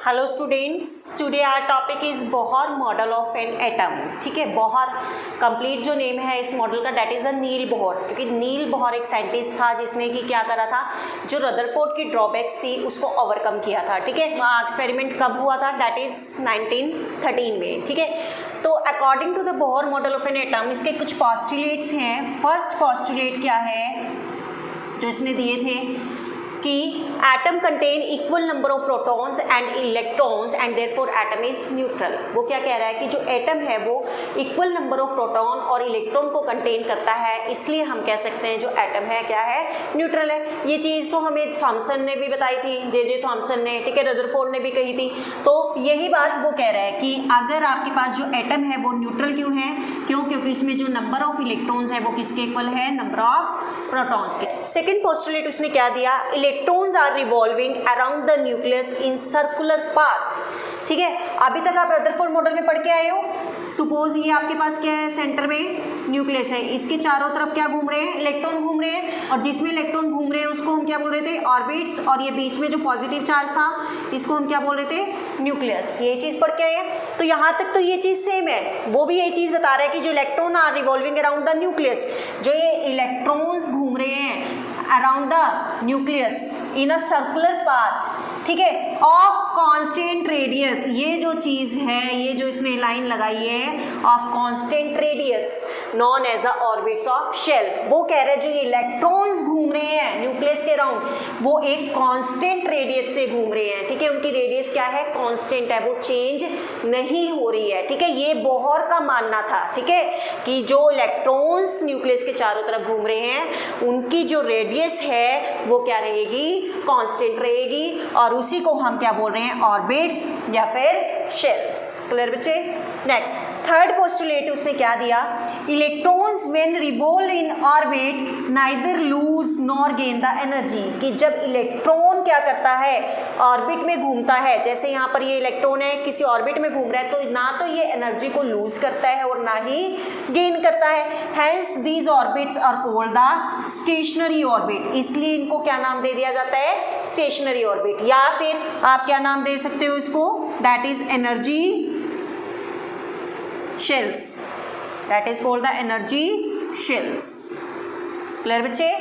Hello students, today our topic is Bohr model of an atom. ठीक है, Bohr complete जो name है इस मॉडल का date is a Niels Bohr, क्योंकि नील बोहर एक साइंटिस्ट था जिसने कि क्या करा था, जो रदरफोर्ड की ड्रॉबैक्स थी उसको ओवरकम किया था। ठीक है, एक्सपेरिमेंट कब हुआ था, डेट इज़ 1913 में। ठीक है, तो according to the Bohr model of an atom इसके कुछ पॉस्टुलेट्स हैं। फर्स्ट पॉस्टुलेट क्या है जो इसने दिए थे कि atom contain equal number of protons and electrons and therefore atom is neutral. वो क्या कह रहा है कि जो एटम है वो इक्वल नंबर ऑफ प्रोटॉन और इलेक्ट्रॉन को कंटेन करता है, इसलिए हम कह सकते हैं जो एटम है क्या है, न्यूट्रल है। ये चीज़ तो हमें थॉमसन ने भी बताई थी, जे थॉमसन ने, ठीक है, रदरफोर्ड ने भी कही थी। तो यही बात वो कह रहा है कि अगर आपके पास जो एटम है वो न्यूट्रल क्यों है, क्योंकि इसमें जो नंबर ऑफ इलेक्ट्रॉन्स है वो किसके इक्वल है, नंबर ऑफ प्रोटॉन्स के। सेकेंड पोस्टुलेट उसने क्या दिया, electrons are revolving around the nucleus in circular path. ठीक है, अभी तक आप रदरफोर्ड मॉडल में पढ़ के आए हो। सपोज ये आपके पास क्या है, सेंटर में न्यूक्लियस है, इसके चारों तरफ क्या घूम रहे हैं, इलेक्ट्रॉन घूम रहे हैं, और जिसमें इलेक्ट्रॉन घूम रहे हैं उसको हम क्या बोल रहे थे, ऑर्बिट्स, और ये बीच में जो पॉजिटिव चार्ज था इसको हम क्या बोल रहे थे, न्यूक्लियस। ये चीज़ पढ़ के आए हैं। तो यहाँ तक तो ये चीज़ सेम है, वो भी यही चीज़ बता रहा है कि जो electron are revolving around the nucleus, जो ये इलेक्ट्रॉन्स घूम रहे हैं around the nucleus in a circular path, ठीक है, ऑफ कांस्टेंट रेडियस। ये जो चीज़ है, ये जो इसने लाइन लगाई है of constant radius known as the orbits of shell. वो कह रहे हैं जो ये इलेक्ट्रॉन्स घूम रहे हैं न्यूक्लियस के अराउंड वो एक कांस्टेंट रेडियस से घूम रहे हैं। ठीक है, उनकी रेडियस क्या है, कांस्टेंट है, वो चेंज नहीं हो रही है। ठीक है, ये बोहर का मानना था। ठीक है, कि जो इलेक्ट्रॉन्स न्यूक्लियस के चारों तरफ घूम रहे हैं उनकी जो रेडियस है वो क्या रहेगी, कांस्टेंट रहेगी, और उसी को हम क्या बोल रहे हैं, ऑर्बिट्स या फिर शेल्स। क्लियर बच्चे। नेक्स्ट थर्ड पोस्टुलेट उसने क्या दिया, electrons when revolve in orbit neither lose nor gain the energy. कि जब इलेक्ट्रॉन क्या करता है, ऑर्बिट में घूमता है, जैसे यहाँ पर ये इलेक्ट्रॉन है किसी ऑर्बिट में घूम रहा है, तो ना तो ये एनर्जी को लूज करता है और ना ही गेन करता है। Hence these orbits are called the stationary orbit. इसलिए इनको क्या नाम दे दिया जाता है, स्टेशनरी ऑर्बिट, या फिर आप क्या नाम दे सकते हो इसको, that is energy shells. That is called the energy shells. Clear बच्चे।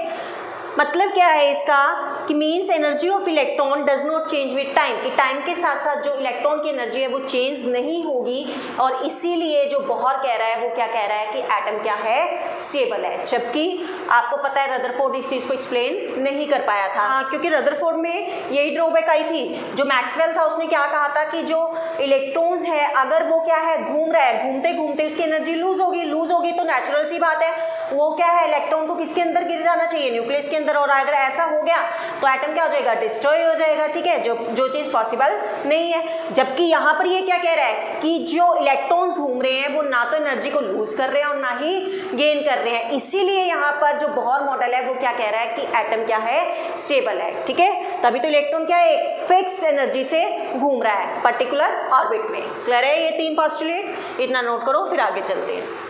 मतलब क्या है इसका कि means energy of electron does not change with time, कि टाइम के साथ साथ जो इलेक्ट्रॉन की एनर्जी है वो चेंज नहीं होगी, और इसीलिए जो बोहर कह रहा है वो क्या कह रहा है कि एटम क्या है, स्टेबल है। जबकि आपको पता है रदरफोर्ड इस चीज़ को एक्सप्लेन नहीं कर पाया था, क्योंकि रदरफोर्ड में यही ड्रॉबैक आई थी। जो मैक्सवेल था उसने क्या कहा था कि जो इलेक्ट्रॉन्स है अगर वो क्या है, घूम रहा है, घूमते घूमते उसकी एनर्जी लूज होगी तो नेचुरल सी बात है वो क्या है, इलेक्ट्रॉन को किसके अंदर गिर जाना चाहिए, न्यूक्लियस के अंदर, और अगर ऐसा हो गया तो एटम क्या हो जाएगा, डिस्ट्रॉय हो जाएगा। ठीक है, जो चीज़ पॉसिबल नहीं है। जबकि यहाँ पर ये क्या कह रहा है कि जो इलेक्ट्रॉन्स घूम रहे हैं वो ना तो एनर्जी को लूज कर रहे हैं और ना ही गेन कर रहे हैं। इसीलिए यहाँ पर जो बोहर मॉडल है वो क्या कह रहा है कि एटम क्या है, स्टेबल है। ठीक है, तभी तो इलेक्ट्रॉन क्या है, एक फिक्स्ड एनर्जी से घूम रहा है पर्टिकुलर ऑर्बिट में। क्लियर है, ये तीन पोस्टुलेट, इतना नोट करो, फिर आगे चलते हैं।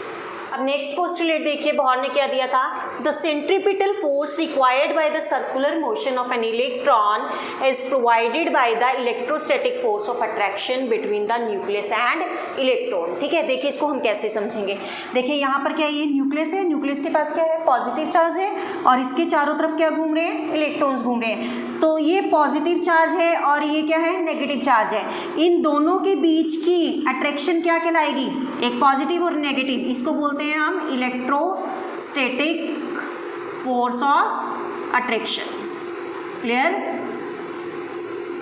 अब नेक्स्ट पोस्टुलेट देखिए बोहर ने क्या दिया था, the centripetal force required by the circular motion of an electron is provided by the electrostatic force of attraction between the nucleus and electron. ठीक है, देखिए इसको हम कैसे समझेंगे। देखिए यहाँ पर क्या है, ये न्यूक्लियस है, न्यूक्लियस के पास क्या है, पॉजिटिव चार्ज है, और इसके चारों तरफ क्या घूम रहे हैं, इलेक्ट्रॉन्स घूम रहे हैं। तो ये पॉजिटिव चार्ज है और ये क्या है, नेगेटिव चार्ज है। इन दोनों के बीच की अट्रैक्शन क्या कहलाएगी, एक पॉजिटिव और नेगेटिव, इसको बोलते हैं हम electrostatic force of attraction. Clear.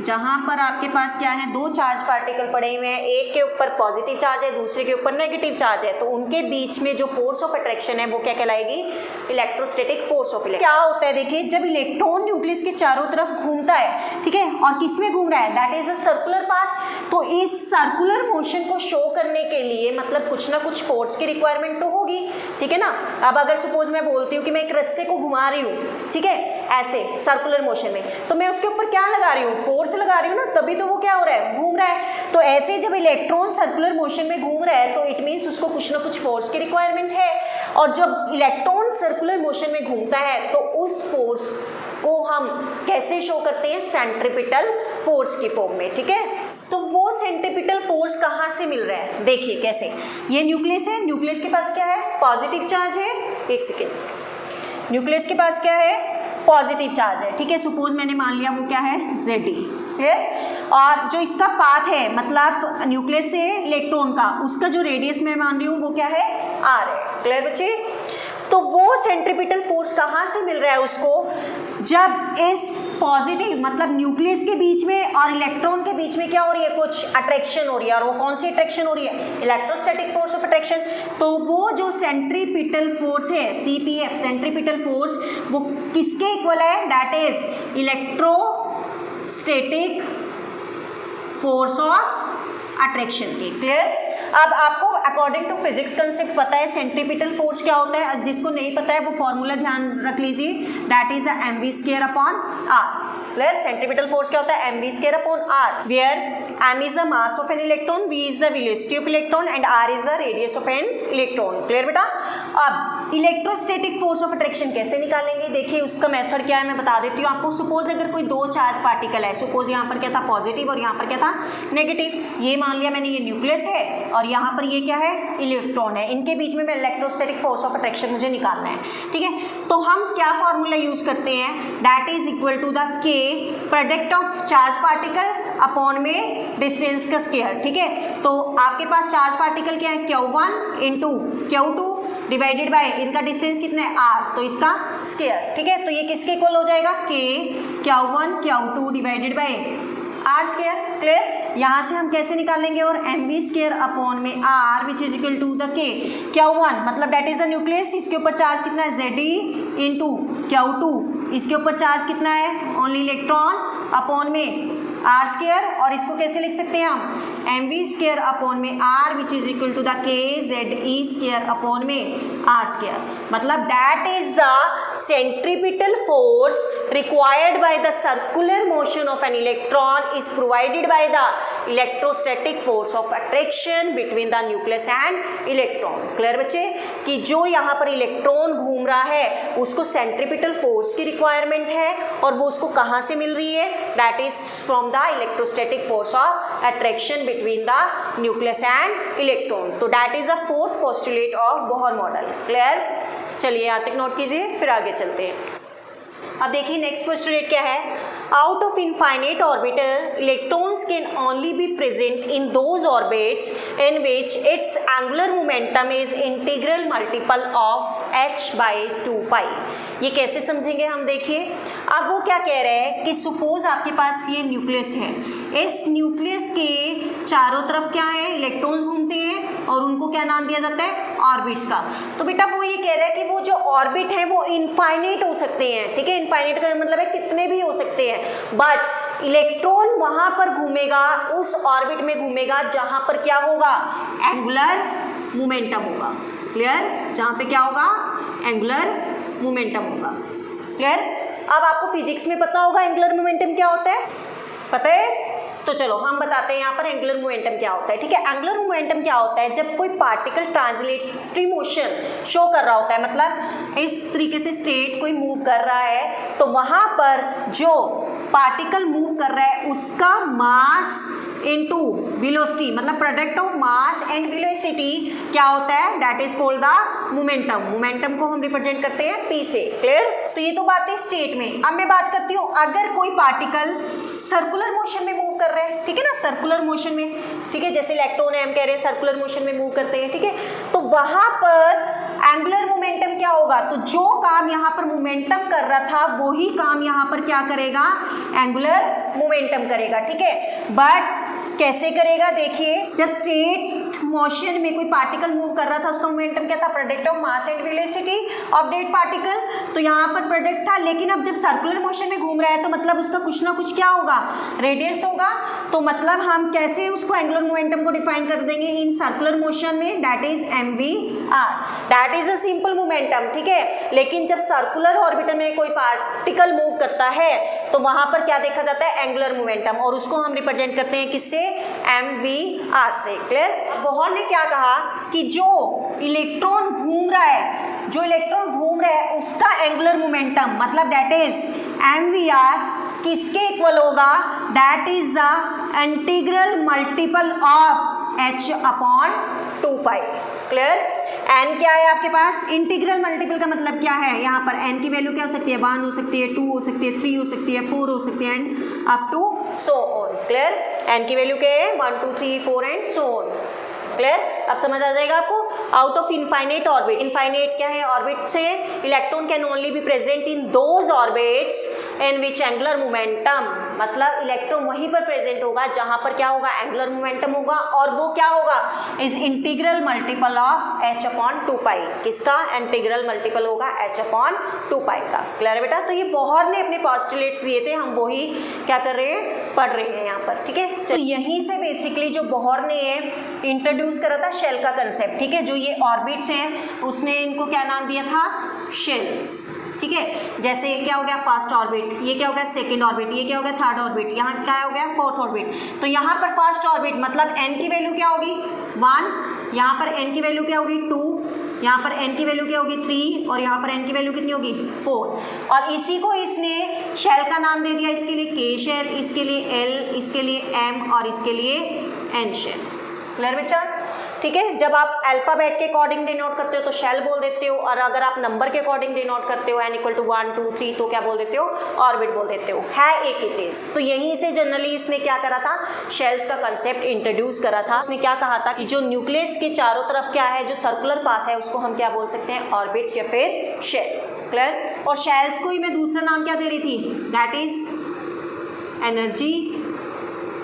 जहाँ पर आपके पास क्या है, दो चार्ज पार्टिकल पड़े हुए हैं, एक के ऊपर पॉजिटिव चार्ज है, दूसरे के ऊपर नेगेटिव चार्ज है, तो उनके बीच में जो फोर्स ऑफ अट्रैक्शन है वो क्या कहलाएगी, इलेक्ट्रोस्टैटिक फोर्स ऑफ इलेक्ट्रॉन। क्या होता है देखिए, जब इलेक्ट्रॉन न्यूक्लियस के चारों तरफ घूमता है, ठीक है, और किस में घूम रहा है, that is a circular path, तो इस सर्कुलर मोशन को शो करने के लिए मतलब कुछ ना कुछ फोर्स की रिक्वायरमेंट तो होगी। ठीक है ना। अब अगर सपोज मैं बोलती हूँ कि मैं एक रस्से को घुमा रही हूँ, ठीक है, ऐसे सर्कुलर मोशन में, तो मैं उसके ऊपर क्या लगा रही हूँ, फोर्स लगा रही हूँ ना, तभी तो वो क्या हो रहा है, घूम रहा है। तो ऐसे जब इलेक्ट्रॉन सर्कुलर मोशन में घूम रहा है तो इट मीन्स उसको कुछ ना कुछ फोर्स की रिक्वायरमेंट है, और जब इलेक्ट्रॉन सर्कुलर मोशन में घूमता है तो उस फोर्स को हम कैसे शो करते हैं, सेंट्रीपिटल फोर्स की फॉर्म में। ठीक है, वो सेंट्रीपिटल फोर्स कहाँ से मिल रहा है, देखिए कैसे। ये न्यूक्लियस है, न्यूक्लियस के पास क्या है, पॉजिटिव चार्ज है। एक सेकेंड, न्यूक्लियस के पास क्या है, पॉजिटिव चार्ज है, ठीक है। सपोज मैंने मान लिया वो क्या है, Zd, क्लियर। और जो इसका पाथ है, मतलब न्यूक्लियस से इलेक्ट्रॉन का, उसका जो रेडियस मैं मान रही हूँ वो क्या है, r है, क्लियर बच्चे। तो वो सेंट्रीपिटल फोर्स कहाँ से मिल रहा है उसको, जब इस पॉजिटिव मतलब न्यूक्लियस के बीच में और इलेक्ट्रॉन के बीच में क्या हो रही है, कुछ अट्रैक्शन हो रही है। और वो कौन सी अट्रैक्शन हो रही है, इलेक्ट्रोस्टैटिक फोर्स ऑफ अट्रैक्शन। तो वो जो सेंट्रीपिटल फोर्स है CPF, सेंट्रीपिटल फोर्स, वो किसके इक्वल है, that is electrostatic force of attraction के, क्लियर। अब आपको अकॉर्डिंग टू फिजिक्स कंसेप्ट पता है सेंट्रीपिटल फोर्स क्या होता है, जिसको नहीं पता है वो फॉर्मूला ध्यान रख लीजिए, that is the mv²/r, clear. Centripetal force क्या होता है, mv²/r, where m is the mass of an electron, v is the velocity of electron and r is the radius of an electron, clear बेटा। अब electrostatic force of attraction कैसे निकालेंगे, देखिए उसका method क्या है मैं बता देती हूँ आपको। सपोज अगर कोई दो चार्ज पार्टिकल है, सपोज यहाँ पर क्या था, पॉजिटिव और यहाँ पर क्या था, नेगेटिव। ये मान लिया मैंने, ये न्यूक्लियस है और यहाँ पर ये क्या है, इलेक्ट्रॉन है। इनके बीच में इलेक्ट्रोस्टैटिक फोर्स ऑफ अट्रैक्शन मुझे निकालना है, ठीक है। तो हम क्या फॉर्मूला यूज करते हैं, that is equal to the K product of charge particle upon में डिस्टेंस का स्क्वायर, ठीक है। तो आपके पास चार्ज पार्टिकल क्या है, Q1 into Q2 divided by इनका डिस्टेंस कितना है, r, तो इसका स्क्वायर, ठीक है। तो ये किसके इक्वल हो जाएगा, K Q1 Q2 divided by r square, clear. यहाँ से हम कैसे निकालेंगे, और mv² अपॉन में r which is equal to the K Q1 मतलब दैट इज द न्यूक्लियस, इसके ऊपर चार्ज कितना है, Zd इंटू Q2, इसके ऊपर चार्ज कितना है, ओनली इलेक्ट्रॉन, अपॉन में r स्क्वायर। और इसको कैसे लिख सकते हैं हम, mv² अपॉन में r which is equal to the K Ze² upon में r स्क्वायर। मतलब that is the centripetal force required by the circular motion of an electron is provided by the electrostatic force of attraction between the nucleus and electron, clear बच्चे। कि जो यहाँ पर electron घूम रहा है उसको सेंट्रीपिटल फोर्स की रिक्वायरमेंट है, और वो उसको कहाँ से मिल रही है, that is from the electrostatic force of attraction between the nucleus and electron. तो that is the fourth postulate of Bohr model, clear. चलिए यहाँ तक नोट कीजिए, फिर आगे चलते हैं। अब देखिए नेक्स्ट पोस्टुलेट क्या है, out of infinite orbiter electrons can only be present in those orbits in which it's angular momentum is integral multiple of h/2π। ये कैसे समझेंगे हम, देखिए। अब वो क्या कह रहे हैं कि सपोज आपके पास ये न्यूक्लियस है, इस न्यूक्लियस के चारों तरफ क्या है, इलेक्ट्रॉन्स घूमते हैं और उनको क्या नाम दिया जाता है, ऑर्बिट्स का। तो बेटा वो ये कह रहा है कि वो जो ऑर्बिट है वो इनफाइनाइट हो सकते हैं, ठीक है। इनफाइनाइट का मतलब है कितने भी हो सकते हैं, बट इलेक्ट्रॉन वहां पर घूमेगा, उस ऑर्बिट में घूमेगा जहां पर क्या होगा, एंगुलर मोमेंटम होगा, क्लियर। जहां पे क्या होगा, एंगुलर मोमेंटम होगा, क्लियर। अब आपको फिजिक्स में पता होगा एंगुलर मोमेंटम क्या होता है, पता है। तो चलो हम बताते हैं यहाँ पर एंगुलर मोमेंटम क्या होता है, ठीक है। एंगुलर मोमेंटम क्या होता है, जब कोई पार्टिकल ट्रांसलेटरी मोशन शो कर रहा होता है, मतलब इस तरीके से स्टेट कोई मूव कर रहा है, तो वहाँ पर जो पार्टिकल मूव कर रहा है उसका मास इनटू वेलोसिटी, मतलब product of mass and velocity क्या होता है, that is called the momentum. Momentum को हम रिप्रेजेंट करते हैं p से, क्लियर। तो ये तो बात है स्टेट में। अब मैं बात करती हूँ अगर कोई पार्टिकल सर्कुलर मोशन में मूव कर रहे हैं, ठीक है ना, सर्कुलर मोशन में, ठीक है। जैसे इलेक्ट्रॉन है, हम कह रहे हैं सर्कुलर मोशन में मूव करते हैं, ठीक है। तो वहां पर एंगुलर मोमेंटम क्या होगा, तो जो काम यहाँ पर मोमेंटम कर रहा था वही काम यहाँ पर क्या करेगा, एंगुलर मोमेंटम करेगा, ठीक है। बट कैसे करेगा, देखिए। जब स्टेट मोशन में कोई पार्टिकल मूव कर रहा था उसका मोमेंटम क्या था, product of mass and velocity of that particle, तो यहाँ पर प्रोडक्ट था। लेकिन अब जब सर्कुलर मोशन में घूम रहा है तो मतलब उसका कुछ ना कुछ क्या होगा, रेडियस होगा। तो मतलब हम कैसे उसको एंगुलर मोमेंटम को डिफाइन कर देंगे इन सर्कुलर मोशन में, that is mv/r, that is a simple momentum, ठीक है। लेकिन जब सर्कुलर ऑर्बिटल में कोई पार्टिकल मूव करता है तो वहां पर क्या देखा जाता है, एंगुलर मोमेंटम, और उसको हम रिप्रेजेंट करते हैं किससे, mv/r से, क्लियर। बोहर ने क्या कहा कि जो इलेक्ट्रॉन घूम रहा है, जो इलेक्ट्रॉन घूम रहा है उसका एंगुलर मोमेंटम मतलब दैट इज mv/r किसके इक्वल होगा, that is the integral multiple of h upon 2 pi. Clear? n क्या है आपके पास? इंटीग्रल मल्टीपल का मतलब क्या है? यहाँ पर n की वैल्यू क्या हो सकती है? 1 हो सकती है, 2 हो सकती है, 3 हो सकती है, 4 हो सकती है and up to so on. Clear? n की वैल्यू क्या है? 1 2 3 4 एंड सो ऑन। क्लियर? अब समझ आ जाएगा आपको। Out of infinite orbit, infinite क्या है? ऑर्बिट से electron can only be present in those orbits in which angular momentum, मतलब इलेक्ट्रॉन वहीं पर प्रेजेंट होगा जहां पर क्या होगा? एंगुलर मोमेंटम होगा, और वो क्या होगा? Is integral multiple of h upon 2 पाई। किसका इंटीग्रल मल्टीपल होगा? h अपॉन 2 पाई का। क्लियर है बेटा? तो ये बोहर ने अपने पोस्टुलेट्स दिए थे, हम वही क्या कर रहे हैं? पढ़ रहे हैं यहाँ पर। ठीक है, तो यहीं से बेसिकली जो बोहर ने इंट्रोड्यूस करा था शेल का कंसेप्ट। ठीक है, जो ये ऑर्बिट्स हैं उसने इनको क्या नाम दिया था? शेल्स। ठीक है, जैसे ये क्या हो गया? फर्स्ट ऑर्बिट, ये क्या हो गया? सेकंड ऑर्बिट, ये क्या हो गया? थर्ड ऑर्बिट, यहाँ क्या हो गया? Fourth orbit. तो यहाँ पर फर्स्ट ऑर्बिट मतलब n की वैल्यू क्या होगी? 1, यहाँ पर n की वैल्यू क्या होगी? 2, यहाँ पर n की वैल्यू क्या होगी? 3, और यहाँ पर n की वैल्यू कितनी होगी? 4। और इसी को इसने शेल का नाम दे दिया, इसके लिए K शेल, इसके लिए L, इसके लिए M और इसके लिए N शेल। क्लियर बच्चा? ठीक है, जब आप अल्फ़ाबेट के अकॉर्डिंग डिनोट करते हो तो शेल बोल देते हो, और अगर आप नंबर के अकॉर्डिंग डिनोट करते हो n = 1 2 3 तो क्या बोल देते हो? ऑर्बिट बोल देते हो। है एक ही चीज़। तो यहीं से जनरली इसने क्या करा था? शेल्स का कंसेप्ट इंट्रोड्यूस करा था। उसने क्या कहा था कि जो न्यूक्लियस के चारों तरफ क्या है, जो सर्कुलर पाथ है, उसको हम क्या बोल सकते हैं? ऑर्बिट्स या फिर शेल। क्लियर? और शेल्स को ही मैं दूसरा नाम क्या दे रही थी? That is energy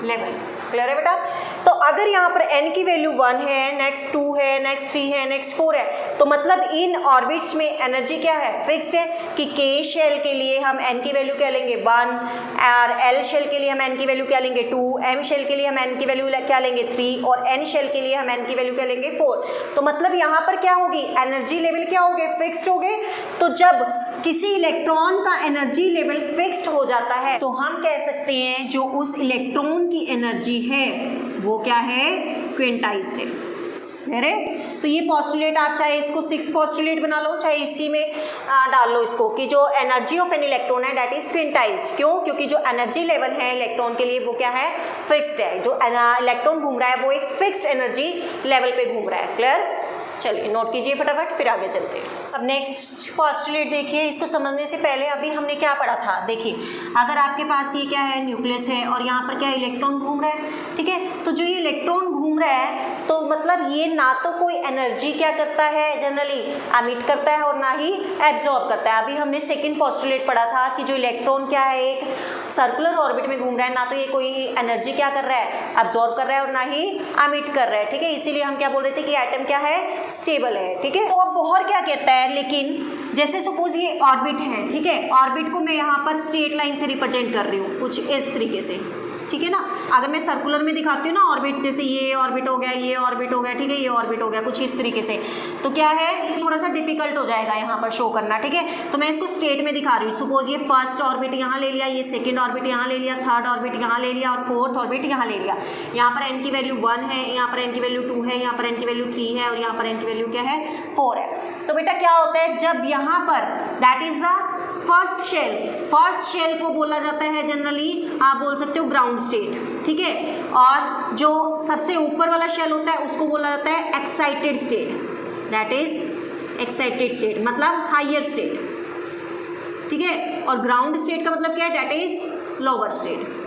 level. Clear है बेटा? तो अगर यहाँ पर n की वैल्यू 1 है, नेक्स्ट 2 है, नेक्स्ट 3 है, नेक्स्ट 4 है, तो मतलब इन ऑर्बिट्स में एनर्जी क्या है? फिक्स्ड है कि K शेल के लिए हम n की वैल्यू क्या लेंगे? 1, और L शेल के लिए हम n की वैल्यू क्या लेंगे? 2, M शेल के लिए हम n की वैल्यू क्या लेंगे? 3, और N शेल के लिए हम n की वैल्यू क्या लेंगे? 4। तो मतलब यहाँ पर क्या होगी? एनर्जी लेवल क्या हो गए? फिक्स्ड हो गए। तो जब किसी इलेक्ट्रॉन का एनर्जी लेवल फिक्स्ड हो जाता है तो हम कह सकते हैं जो उस इलेक्ट्रॉन की एनर्जी है वो क्या है? क्विंटाइज्ड है। अरे तो ये पोस्टुलेट आप चाहे इसको 6 पोस्टुलेट बना लो, चाहे इसी में डाल लो इसको, कि जो एनर्जी ऑफ एन इलेक्ट्रॉन है दैट इज क्विंटाइज्ड। क्यों? क्योंकि जो एनर्जी लेवल है इलेक्ट्रॉन के लिए वो क्या है? फिक्स्ड है। जो इलेक्ट्रॉन घूम रहा है वो एक फिक्स्ड एनर्जी लेवल पे घूम रहा है। क्लियर? चलिए नोट कीजिए फटाफट, फिर आगे चलते हैं। अब नेक्स्ट पोस्टुलेट देखिए। इसको समझने से पहले अभी हमने क्या पढ़ा था? देखिए, अगर आपके पास ये क्या है? न्यूक्लियस है, और यहाँ पर क्या इलेक्ट्रॉन घूम रहा है। ठीक है, तो जो ये इलेक्ट्रॉन घूम रहा है तो मतलब ये ना तो कोई एनर्जी क्या करता है जनरली एमिट करता है, और ना ही एब्जॉर्ब करता है। अभी हमने सेकंड पोस्टुलेट पढ़ा था कि जो इलेक्ट्रॉन क्या है एक सर्कुलर ऑर्बिट में घूम रहा है, ना तो ये कोई एनर्जी क्या कर रहा है? एब्जॉर्ब कर रहा है, और ना ही एमिट कर रहा है। ठीक है, इसीलिए हम क्या बोल रहे थे कि एटम क्या है? स्टेबल है। ठीक है, तो अब बोहर क्या कहता है? लेकिन जैसे सपोज ये ऑर्बिट है, ठीक है, ऑर्बिट को मैं यहाँ पर स्ट्रेट लाइन से रिप्रेजेंट कर रही हूँ कुछ इस तरीके से। ठीक है ना, अगर मैं सर्कुलर में दिखाती हूँ ना ऑर्बिट, जैसे ये ऑर्बिट हो गया, ये ऑर्बिट हो गया, ठीक है, ये ऑर्बिट हो गया, कुछ इस तरीके से, तो क्या है? ये थोड़ा सा डिफिकल्ट हो जाएगा यहाँ पर शो करना। ठीक है, तो मैं इसको स्ट्रेट में दिखा रही हूँ। सपोज ये फर्स्ट ऑर्बिट यहाँ ले लिया, ये सेकंड ऑर्बिट यहाँ ले लिया, थर्ड ऑर्बिट यहाँ ले लिया, और फोर्थ ऑर्बिट यहाँ ले लिया। यहाँ पर n की वैल्यू 1 है, यहाँ पर n की वैल्यू 2 है, यहाँ पर n की वैल्यू 3 है, और यहाँ पर n की वैल्यू क्या है? 4 है। तो बेटा क्या होता है जब यहाँ पर that is the first shell, first shell को बोला जाता है जनरली, आप बोल सकते हो ग्राउंड स्टेट। ठीक है, और जो सबसे ऊपर वाला शेल होता है उसको बोला जाता है excited state, that is excited state मतलब हायर स्टेट। ठीक है, और ग्राउंड स्टेट का मतलब क्या है? That is lower state.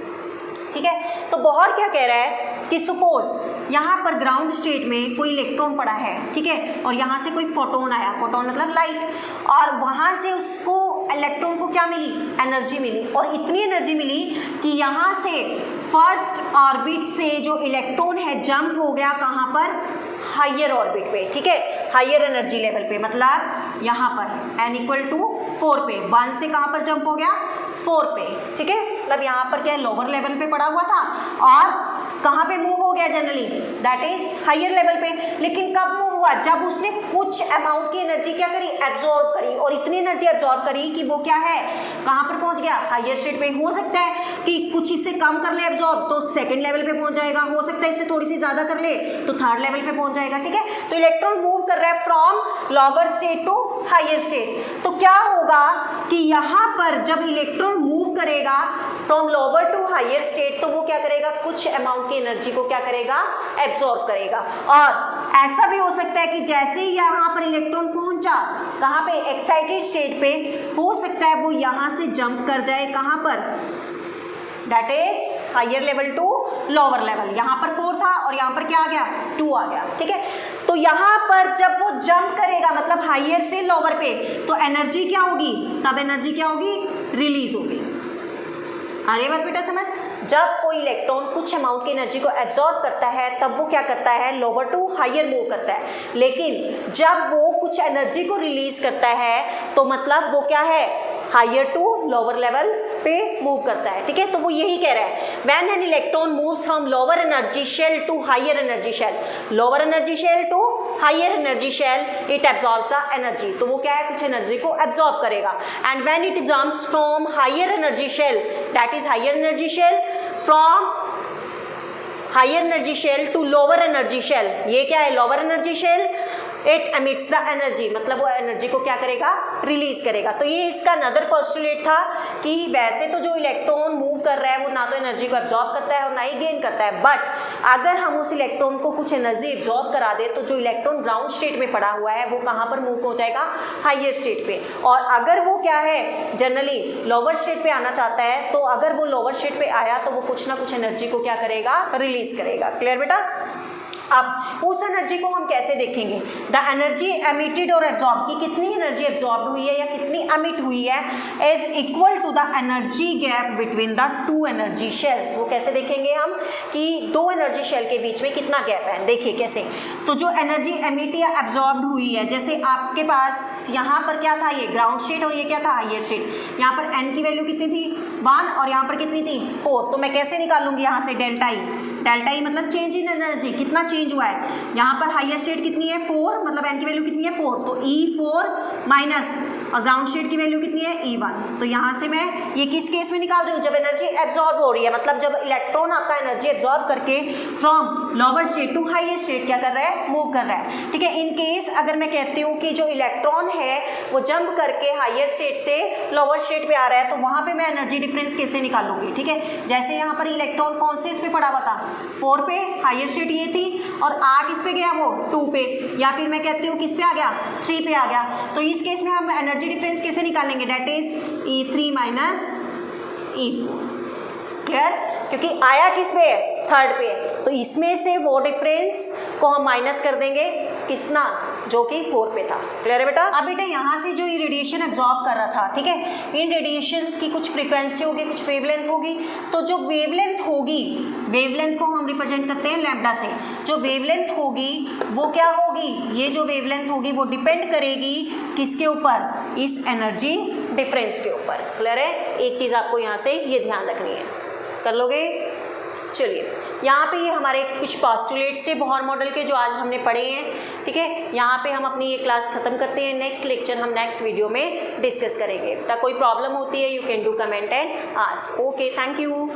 ठीक है, तो बोहर क्या कह रहा है कि सपोज यहाँ पर ग्राउंड स्टेट में कोई इलेक्ट्रॉन पड़ा है, ठीक है, और यहाँ से कोई फोटोन आया, फोटोन मतलब लाइट, और वहाँ से उसको इलेक्ट्रॉन को क्या मिली? एनर्जी मिली, और इतनी एनर्जी मिली कि यहाँ से फर्स्ट ऑर्बिट से जो इलेक्ट्रॉन है जंप हो गया कहाँ पर? हायर ऑर्बिट पे। ठीक है, हायर एनर्जी लेवल पे, मतलब यहाँ पर n = 4 पे, 1 से कहाँ पर जंप हो गया? 4 पे। ठीक है, मतलब यहाँ पर क्या लोअर लेवल पे पड़ा हुआ था और कहाँ पे मूव हो गया generally? That is higher level पे। लेकिन कब मूव हुआ? जब उसने कुछ अमाउंट की एनर्जी क्या करी? एब्जॉर्ब करी, और इतनी एनर्जी एब्जॉर्ब करी कि वो क्या है? कहाँ पर पहुँच गया? हायर स्टेट पे। हो सकता है कि कुछ इससे कम कर ले एब्जॉर्ब तो सेकंड लेवल पे पहुंच जाएगा, हो सकता है इससे थोड़ी सी ज़्यादा कर ले तो थर्ड लेवल पे पहुंच जाएगा, ठीक है। तो इलेक्ट्रॉन मूव कर रहा है from lower state to higher state. तो क्या होगा कि यहाँ पर जब इलेक्ट्रॉन मूव करेगा from lower to higher state तो वो क्या करेगा, कुछ अमाउंट की एनर्जी को क्या करेगा, एब्जॉर्ब करेगा। और ऐसा भी हो सकता है कि जैसे ही यहाँ पर इलेक्ट्रॉन पहुंचा कहाँ पे, एक्साइटेड स्टेट पे, हो सकता है वो यहाँ से जंप कर जाए कहाँ पर, that is higher level to lower level. यहाँ पर 4 था और यहाँ पर क्या आ गया, 2 आ गया, ठीक है। तो यहाँ पर जब वो जंप करेगा मतलब हायर से लोअर पे, तो एनर्जी क्या होगी, तब एनर्जी क्या होगी, रिलीज होगी। आ रही बात बेटा समझ। जब कोई इलेक्ट्रॉन कुछ अमाउंट की एनर्जी को एब्जॉर्ब करता है तब वो क्या करता है, लोअर टू हायर मूव करता है। लेकिन जब वो कुछ एनर्जी को रिलीज करता है तो मतलब वो क्या है, हायर टू लोअर लेवल पे मूव करता है, ठीक है। तो वो यही कह रहा है, when an electron moves from lower energy shell to higher energy shell, lower energy shell to higher energy shell, it absorbs the energy. तो वो क्या है, कुछ एनर्जी को एब्जॉर्ब करेगा। And when it jumps from higher energy shell, that is higher energy shell, from higher energy shell to lower energy shell, ये क्या है, lower energy shell, it emits the energy, मतलब वो एनर्जी को क्या करेगा, रिलीज करेगा। तो ये इसका अनदर पोस्टुलेट था कि वैसे तो जो इलेक्ट्रॉन मूव कर रहा है वो ना तो एनर्जी को एब्जॉर्ब करता है और ना ही गेन करता है, बट अगर हम उस इलेक्ट्रॉन को कुछ एनर्जी एब्जॉर्ब करा दे तो जो इलेक्ट्रॉन ग्राउंड स्टेट में पड़ा हुआ है वो कहाँ पर मूव हो जाएगा, हायर स्टेट पे। और अगर वो क्या है, जनरली लोअर स्टेट पे आना चाहता है तो अगर वो लोअर स्टेट पे आया तो वो कुछ ना कुछ एनर्जी को क्या करेगा, रिलीज करेगा। क्लियर बेटा। अब उस एनर्जी को हम कैसे देखेंगे, द एनर्जी एमिटेड और एब्जॉर्ब की, कितनी एनर्जी एब्जॉर्ब हुई है या कितनी एमिट हुई है, is equal to the energy gap between the 2 energy shells. वो कैसे देखेंगे हम कि 2 एनर्जी शेल के बीच में कितना गैप है। देखिए कैसे, तो जो एनर्जी एमिट या एब्जॉर्ब हुई है, जैसे आपके पास यहाँ पर क्या था, ये ग्राउंड स्टेट और ये क्या था, हायर स्टेट। यहाँ पर एन की वैल्यू कितनी थी, 1 और यहाँ पर कितनी थी, 4। तो मैं कैसे निकालूंगी यहाँ से, डेल्टा ई, डेल्टा ई मतलब चेंज इन एनर्जी, कितना चेंज हुआ है। यहाँ पर हायर स्टेट कितनी है, 4, मतलब एन की वैल्यू कितनी है, 4, तो E4 माइनस, और ग्राउंड स्टेट की वैल्यू कितनी है, E1। तो यहाँ से मैं ये किस केस में निकाल रही हूँ, जब एनर्जी एब्जॉर्ब हो रही है, मतलब जब इलेक्ट्रॉन आपका एनर्जी एब्जॉर्ब करके from lower state to higher state क्या कर रहा है, मूव कर रहा है, ठीक है। इन केस अगर मैं कहती हूँ कि जो इलेक्ट्रॉन है वो जंप करके हायर स्टेट से लोअर स्टेट पे आ रहा है तो वहाँ पे मैं एनर्जी डिफरेंस कैसे निकालूंगी, ठीक है। जैसे यहाँ पर इलेक्ट्रॉन कौन से इस पे पड़ा हुआ था, 4 पे, हायर स्टेट ये थी, और आ किस पे गया, वो 2 पे, या फिर मैं कहती हूँ किस पे आ गया, 3 पे आ गया। तो इस केस में हम एनर्जी डिफरेंस कैसे निकालेंगे, that is E3 minus E4। Clear, क्योंकि आया किस पे, थर्ड पे, तो इसमें से वो डिफरेंस को हम माइनस कर देंगे, कितना, जो कि 4 पे था। क्लियर है बेटा। अब बेटा यहाँ से जो ये रेडिएशन एब्जॉर्ब कर रहा था, ठीक है, इन रेडिएशंस की कुछ फ्रीक्वेंसी होगी, कुछ वेवलेंथ होगी। तो जो वेवलेंथ होगी, वेवलेंथ को हम रिप्रेजेंट करते हैं लैम्बडा से। जो वेवलेंथ होगी वो क्या होगी, ये जो वेवलेंथ होगी वो डिपेंड करेगी किसके ऊपर, इस एनर्जी डिफरेंस के ऊपर। क्लियर है। एक चीज़ आपको यहाँ से ये ध्यान रखनी है, कर लोगे। चलिए यहाँ पे ये हमारे कुछ पोस्टुलेट्स से बोहर मॉडल के जो आज हमने पढ़े हैं, ठीक है। यहाँ पे हम अपनी ये क्लास ख़त्म करते हैं। नेक्स्ट लेक्चर हम नेक्स्ट वीडियो में डिस्कस करेंगे। कोई प्रॉब्लम होती है, you can do comment and ask. Okay, thank you.